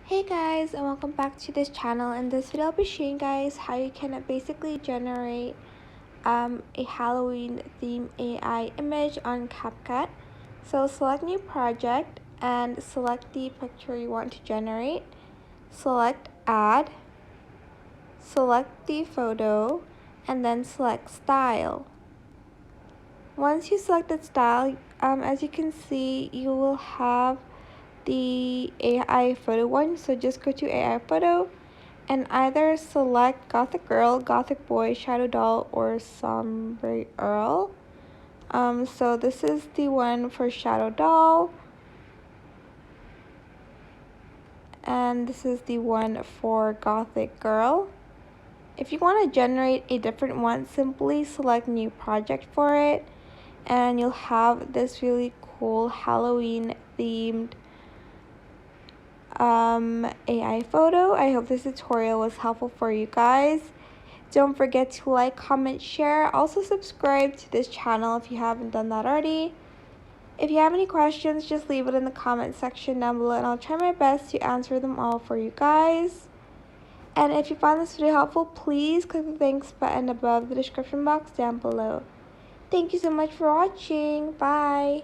Hey guys, and welcome back to this channel. In this video I'll be showing you guys how you can basically generate a Halloween theme AI image on CapCut. So select new project and select the picture you want to generate. Select add, select the photo, and then select style. Once you select the style, as you can see, you will have the AI photo one. So just go to AI photo and either select Gothic girl, Gothic boy, shadow doll, or somber earl. So this is the one for shadow doll, and this is the one for Gothic girl. If you want to generate a different one, simply select new project for it, and you'll have this really cool Halloween themed AI photo. I hope this tutorial was helpful for you guys. Don't forget to like, comment, share. Also subscribe to this channel if you haven't done that already. If you have any questions, just leave it in the comment section down below and I'll try my best to answer them all for you guys. And if you found this video helpful, please click the thanks button above the description box down below. Thank you so much for watching. Bye.